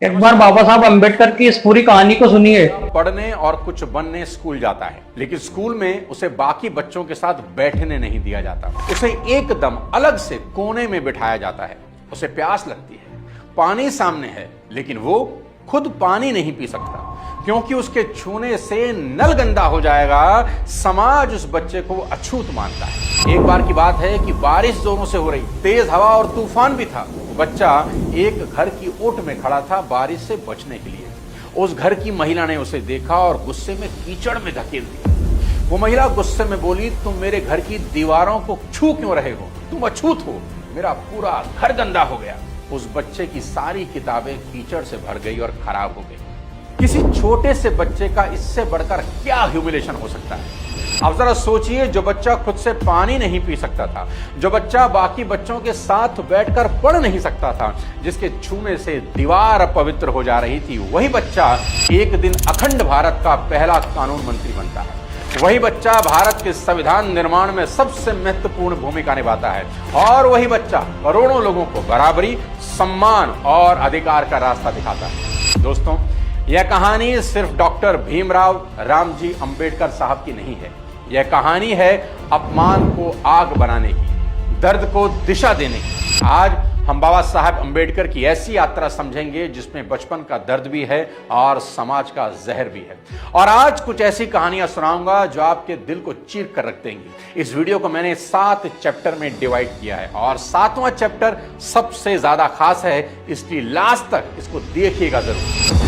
एक बार बाबा साहब अंबेडकर की इस पूरी कहानी को सुनिए। पढ़ने और कुछ बनने स्कूल जाता है, लेकिन स्कूल में उसे बाकी बच्चों के साथ बैठने नहीं दिया जाता। उसे एकदम अलग से कोने में बिठाया जाता है। उसे प्यास लगती है, पानी सामने है, लेकिन वो खुद पानी नहीं पी सकता क्योंकि उसके छूने से नल गंदा हो जाएगा। समाज उस बच्चे को अछूत मानता है। एक बार की बात है कि बारिश जोरों से हो रही, तेज हवा और तूफान भी था। बच्चा एक घर की ओट में खड़ा था बारिश से बचने के लिए। उस घर की महिला ने उसे देखा और गुस्से में कीचड़ में धकेल दिया। वो महिला गुस्से में बोली, तुम मेरे घर की दीवारों को छू क्यों रहे हो? तुम अछूत हो, मेरा पूरा घर गंदा हो गया। उस बच्चे की सारी किताबें कीचड़ से भर गई और खराब हो गई। किसी छोटे से बच्चे का इससे बढ़कर क्या ह्यूमिलेशन हो सकता है? अब जरा सोचिए, जो बच्चा खुद से पानी नहीं पी सकता था, जो बच्चा बाकी बच्चों के साथ बैठकर पढ़ नहीं सकता था, जिसके छूने से दीवार अपवित्र हो जा रही थी, वही बच्चा एक दिन अखंड भारत का पहला कानून मंत्री बनता है। वही बच्चा भारत के संविधान निर्माण में सबसे महत्वपूर्ण भूमिका निभाता है। और वही बच्चा करोड़ों लोगों को बराबरी, सम्मान और अधिकार का रास्ता दिखाता है। दोस्तों, यह कहानी सिर्फ डॉक्टर भीमराव रामजी अंबेडकर साहब की नहीं है। यह कहानी है अपमान को आग बनाने की, दर्द को दिशा देने की। आज हम बाबा साहब अंबेडकर की ऐसी यात्रा समझेंगे जिसमें बचपन का दर्द भी है और समाज का जहर भी है। और आज कुछ ऐसी कहानियां सुनाऊंगा जो आपके दिल को चीर कर रख देंगी। इस वीडियो को मैंने 7 चैप्टर में डिवाइड किया है और 7वां चैप्टर सबसे ज्यादा खास है, इसलिए लास्ट तक इसको देखिएगा जरूर।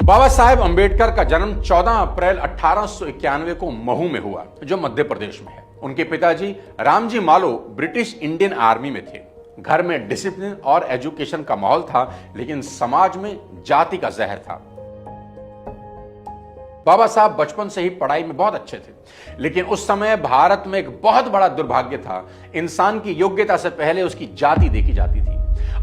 बाबा साहेब अंबेडकर का जन्म 14 अप्रैल 1891 को महू में हुआ, जो मध्य प्रदेश में है। उनके पिताजी रामजी मालो ब्रिटिश इंडियन आर्मी में थे। घर में डिसिप्लिन और एजुकेशन का माहौल था, लेकिन समाज में जाति का जहर था। बाबा साहब बचपन से ही पढ़ाई में बहुत अच्छे थे, लेकिन उस समय भारत में एक बहुत बड़ा दुर्भाग्य था। इंसान की योग्यता से पहले उसकी जाति देखी जाती थी।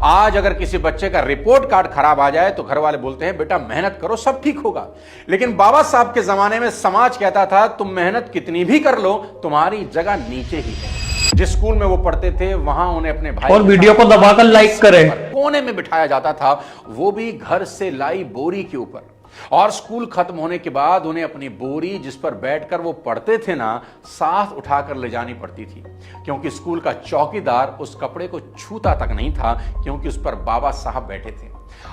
आज अगर किसी बच्चे का रिपोर्ट कार्ड खराब आ जाए तो घर वाले बोलते हैं, बेटा मेहनत करो, सब ठीक होगा। लेकिन बाबा साहब के जमाने में समाज कहता था, तुम मेहनत कितनी भी कर लो, तुम्हारी जगह नीचे ही है। जिस स्कूल में वो पढ़ते थे वहां उन्हें अपने भाई और वीडियो को दबाकर लाइक करें। कोने में बिठाया जाता था, वो भी घर से लाई बोरी के ऊपर। और स्कूल खत्म होने के बाद उन्हें अपनी बोरी जिस पर बैठकर वो पढ़ते थे ना, साथ उठाकर ले जानी पड़ती थी, क्योंकि स्कूल का चौकीदार उस कपड़े को छूता तक नहीं था, क्योंकि उस पर बाबा साहब बैठे थे।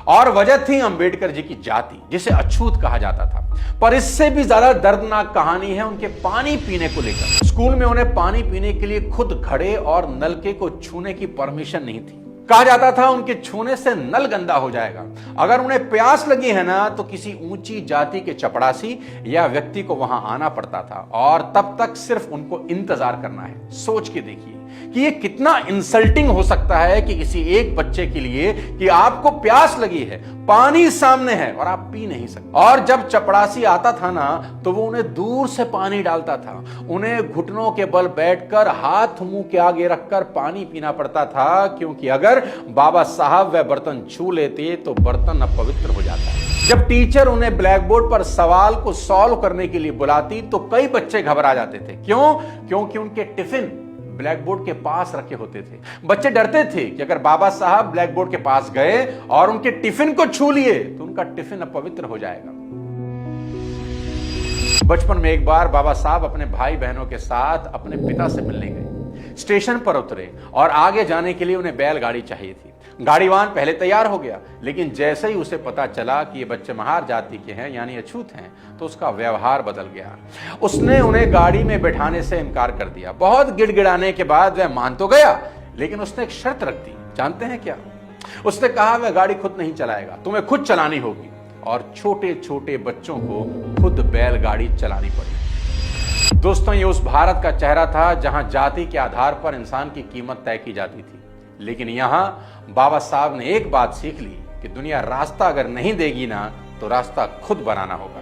और वजह थी अंबेडकर जी की जाति, जिसे अछूत कहा जाता था। पर इससे भी ज्यादा दर्दनाक कहानी है उनके पानी पीने को लेकर। स्कूल में उन्हें पानी पीने के लिए खुद घड़े और नलके को छूने की परमिशन नहीं थी। कहा जाता था उनके छूने से नल गंदा हो जाएगा। अगर उन्हें प्यास लगी है ना, तो किसी ऊंची जाति के चपड़ासी या व्यक्ति को वहां आना पड़ता था और तब तक सिर्फ उनको इंतजार करना है। सोच के देखिए कि ये कितना इंसल्टिंग हो सकता है कि किसी एक बच्चे के लिए कि आपको प्यास लगी है, पानी सामने है और आप पी नहीं सकते। और जब चपड़ासी आता था ना, तो वो उन्हें दूर से पानी डालता था। उन्हें घुटनों के बल बैठकर हाथ मुंह के आगे रखकर पानी पीना पड़ता था, क्योंकि अगर बाबा साहब वह बर्तन छू लेते तो बर्तन अपवित्र हो जाता है। जब टीचर उन्हें ब्लैक बोर्ड पर सवाल को सॉल्व करने के लिए बुलाती तो कई बच्चे घबरा जाते थे। क्यों? क्योंकि उनके टिफिन ब्लैक बोर्ड के पास रखे होते थे। बच्चे डरते थे कि अगर बाबा साहब ब्लैक बोर्ड के पास गए और उनके टिफिन को छू लिए तो उनका टिफिन अपवित्र हो जाएगा। बचपन में एक बार बाबा साहब अपने भाई बहनों के साथ अपने पिता से मिलने गए। स्टेशन पर उतरे और आगे जाने के लिए उन्हें बैलगाड़ी चाहिए थी। गाड़ीवान पहले तैयार हो गया, लेकिन जैसे ही उसे पता चला कि ये बच्चे महार जाति के हैं, यानी अछूत हैं, तो उसका व्यवहार बदल गया। उसने उन्हें गाड़ी में बैठाने से इनकार कर दिया। बहुत गिड़गिड़ाने के बाद वह मान तो गया, लेकिन उसने एक शर्त रख दी। जानते हैं क्या? उसने कहा, वह गाड़ी खुद नहीं चलाएगा, तुम्हें खुद चलानी होगी। और छोटे छोटे बच्चों को खुद बैलगाड़ी चलानी पड़ी। दोस्तों, ये उस भारत का चेहरा था जहां जाति के आधार पर इंसान की कीमत तय की जाती थी। लेकिन यहां बाबा साहब ने एक बात सीख ली कि दुनिया रास्ता अगर नहीं देगी ना, तो रास्ता खुद बनाना होगा।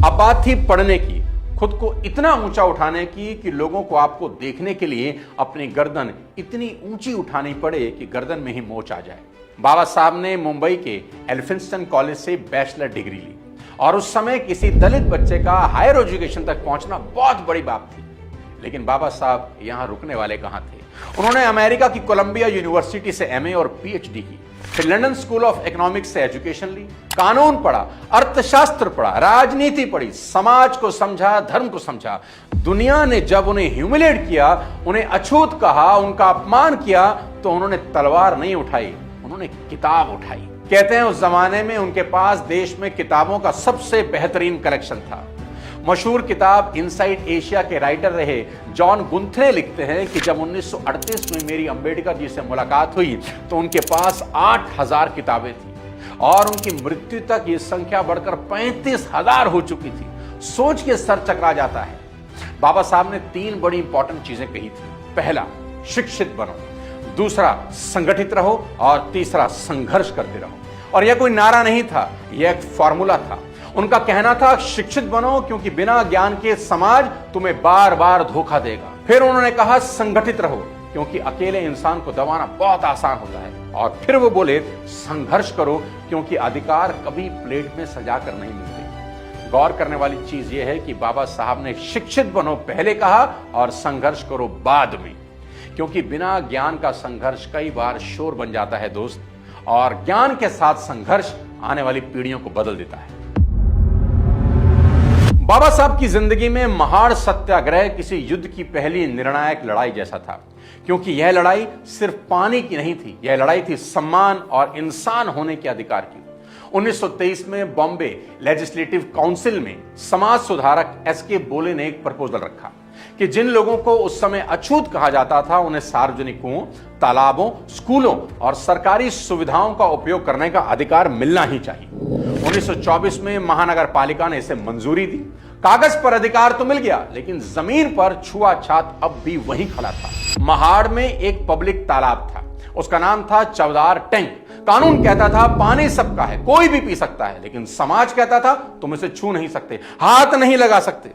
अब बात थी पढ़ने की, खुद को इतना ऊंचा उठाने की कि लोगों को आपको देखने के लिए अपनी गर्दन इतनी ऊंची उठानी पड़े कि गर्दन में ही मोच आ जाए। बाबा साहब ने मुंबई के एल्फिंस्टन कॉलेज से बैचलर डिग्री ली और उस समय किसी दलित बच्चे का हायर एजुकेशन तक पहुंचना बहुत बड़ी बात थी। लेकिन बाबा साहब यहां रुकने वाले कहां थे। उन्होंने अमेरिका की कोलंबिया यूनिवर्सिटी से एमए और पीएचडी की, फिर लंदन स्कूल ऑफ इकोनॉमिक्स से एजुकेशन ली, कानून पढ़ा, अर्थशास्त्र पढ़ा, राजनीति पढ़ी, समाज को समझा, धर्म को समझा। दुनिया ने जब उन्हें ह्यूमिलेट किया, उन्हें अछूत कहा, उनका अपमान किया, तो उन्होंने तलवार नहीं उठाई, उन्होंने किताब उठाई। कहते हैं उस जमाने में उनके पास देश में किताबों का सबसे बेहतरीन कलेक्शन था। मशहूर किताब इनसाइड एशिया के राइटर रहे जॉन गुंथे लिखते हैं कि जब 1938 में मेरी अंबेडकर जी से मुलाकात हुई तो उनके पास 8000 किताबें थी और उनकी मृत्यु तक ये संख्या बढ़कर 35,000 हो चुकी थी। सोच के सर चकरा जाता है। बाबा साहब ने 3 बड़ी इंपॉर्टेंट चीजें कही थी। पहला, शिक्षित बनो, दूसरा, संगठित रहो और तीसरा, संघर्ष करते रहो। और यह कोई नारा नहीं था, यह एक फॉर्मूला था। उनका कहना था शिक्षित बनो क्योंकि बिना ज्ञान के समाज तुम्हें बार बार धोखा देगा। फिर उन्होंने कहा संगठित रहो क्योंकि अकेले इंसान को दबाना बहुत आसान होता है। और फिर वो बोले संघर्ष करो क्योंकि अधिकार कभी प्लेट में सजाकर नहीं मिलते। गौर करने वाली चीज यह है कि बाबा साहब ने शिक्षित बनो पहले कहा और संघर्ष करो बाद में, क्योंकि बिना ज्ञान का संघर्ष कई बार शोर बन जाता है दोस्त, और ज्ञान के साथ संघर्ष आने वाली पीढ़ियों को बदल देता है। बाबा साहब की जिंदगी में महाड़ सत्याग्रह किसी युद्ध की पहली निर्णायक लड़ाई जैसा था, क्योंकि यह लड़ाई सिर्फ पानी की नहीं थी, यह लड़ाई थी सम्मान और इंसान होने के अधिकार की। 1923 में बॉम्बे लेजिस्लेटिव काउंसिल में समाज सुधारक एसके बोले ने एक प्रपोजल रखा कि जिन लोगों को उस समय अछूत कहा जाता था उन्हें सार्वजनिक कुओं, तालाबों, स्कूलों और सरकारी सुविधाओं का उपयोग करने का अधिकार मिलना ही चाहिए। 1924 में महानगर पालिका ने इसे मंजूरी दी। कागज पर अधिकार तो मिल गया, लेकिन जमीन पर छुआछात अब भी वहीं खड़ा था। महाड़ में एक पब्लिक तालाब था, उसका नाम था चवदार टैंक। कानून कहता था पानी सबका है, कोई भी पी सकता है, लेकिन समाज कहता था तुम इसे छू नहीं सकते, हाथ नहीं लगा सकते।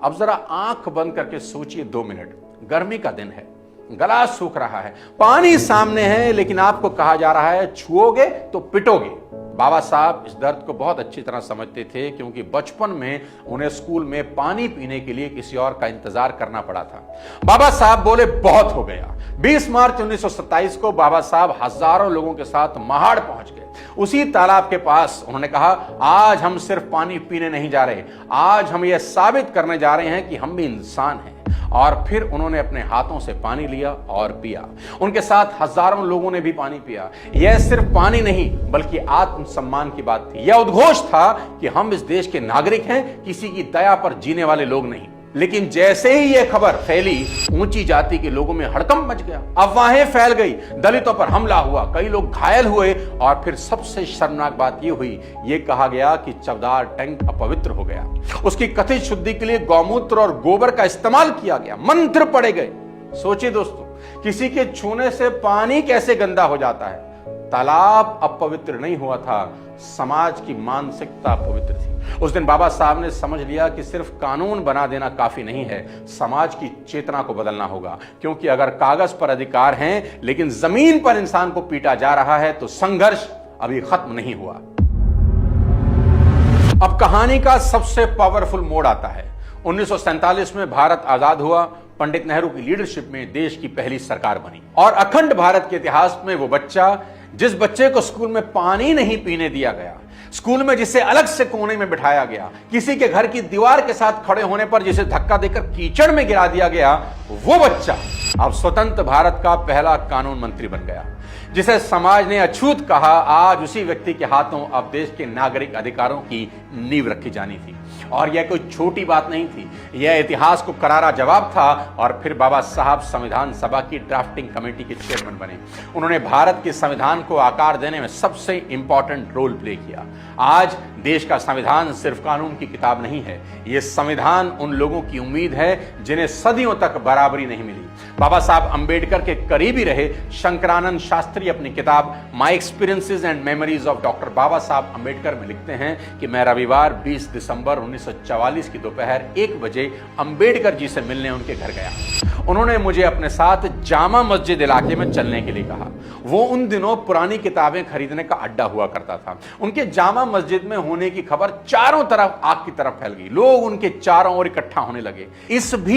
अब जरा आंख बंद करके सोचिए 2 मिनट। गर्मी का दिन है, गला सूख रहा है, पानी सामने है, लेकिन आपको कहा जा रहा है छुओगे तो पिटोगे। बाबा साहब इस दर्द को बहुत अच्छी तरह समझते थे, क्योंकि बचपन में उन्हें स्कूल में पानी पीने के लिए किसी और का इंतजार करना पड़ा था। बाबा साहब बोले बहुत हो गया। 20 मार्च 1927 को बाबा साहब हजारों लोगों के साथ महाड़ पहुंच गए। उसी तालाब के पास उन्होंने कहा आज हम सिर्फ पानी पीने नहीं जा रहे, आज हम यह साबित करने जा रहे हैं कि हम भी इंसान हैं। और फिर उन्होंने अपने हाथों से पानी लिया और पिया। उनके साथ हजारों लोगों ने भी पानी पिया। यह सिर्फ पानी नहीं बल्कि आत्मसम्मान की बात थी। यह उद्घोष था कि हम इस देश के नागरिक हैं, किसी की दया पर जीने वाले लोग नहीं। लेकिन जैसे ही यह खबर फैली, ऊंची जाति के लोगों में हड़कंप मच गया, अफवाहें फैल गई, दलितों पर हमला हुआ, कई लोग घायल हुए और फिर सबसे शर्मनाक बात यह हुई, यह कहा गया कि चवदार टैंक अपवित्र हो गया। उसकी कथित शुद्धि के लिए गौमूत्र और गोबर का इस्तेमाल किया गया, मंत्र पढ़े गए। सोचिए दोस्तों, किसी के छूने से पानी कैसे गंदा हो जाता है। तालाब अपवित्र नहीं हुआ था, समाज की मानसिकता पवित्र थी। उस दिन बाबा साहब ने समझ लिया कि सिर्फ कानून बना देना काफी नहीं है, समाज की चेतना को बदलना होगा। क्योंकि अगर कागज पर अधिकार हैं लेकिन जमीन पर इंसान को पीटा जा रहा है तो संघर्ष अभी खत्म नहीं हुआ। अब कहानी का सबसे पावरफुल मोड़ आता है। 1947 में भारत आजाद हुआ। पंडित नेहरू की लीडरशिप में देश की पहली सरकार बनी और अखंड भारत के इतिहास में वो बच्चा जिस बच्चे को स्कूल में पानी नहीं पीने दिया गया, स्कूल में जिसे अलग से कोने में बिठाया गया, किसी के घर की दीवार के साथ खड़े होने पर जिसे धक्का देकर कीचड़ में गिरा दिया गया, वो बच्चा अब स्वतंत्र भारत का पहला कानून मंत्री बन गया। जिसे समाज ने अछूत कहा, आज उसी व्यक्ति के हाथों अब देश के नागरिक अधिकारों की नींव रखी जानी थी। और यह कोई छोटी बात नहीं थी, यह इतिहास को करारा जवाब था। और फिर बाबा साहब संविधान सभा की ड्राफ्टिंग कमेटी के चेयरमैन बने। उन्होंने भारत के संविधान को आकार देने में सबसे इंपॉर्टेंट रोल प्ले किया। आज देश का संविधान सिर्फ कानून की किताब नहीं है, यह संविधान उन लोगों की उम्मीद है जिन्हें सदियों तक बराबरी नहीं मिली। बाबा साहब अंबेडकर के करीबी रहे शंकरानंद शास्त्री अपनी किताब my experiences and memories of doctor Baba Saheb Ambedkar में लिखते हैं कि मैं रविवार 20 दिसंबर 1944 की दोपहर 1 बजे अंबेडकर जी से मिलने उनके घर गया। उन्होंने मुझे अपने साथ जामा मस्जिद इलाके में चलने के लिए कहा। वो उन दिनों पुरानी किताबें खरीदने का अड्डा हुआ करता था। उनके जामा मस्जिद में होने की खबर चारों तरफ आग की तरफ फैल गई। लोग उनके चारों ओर इकट्ठा होने लगे। इस भी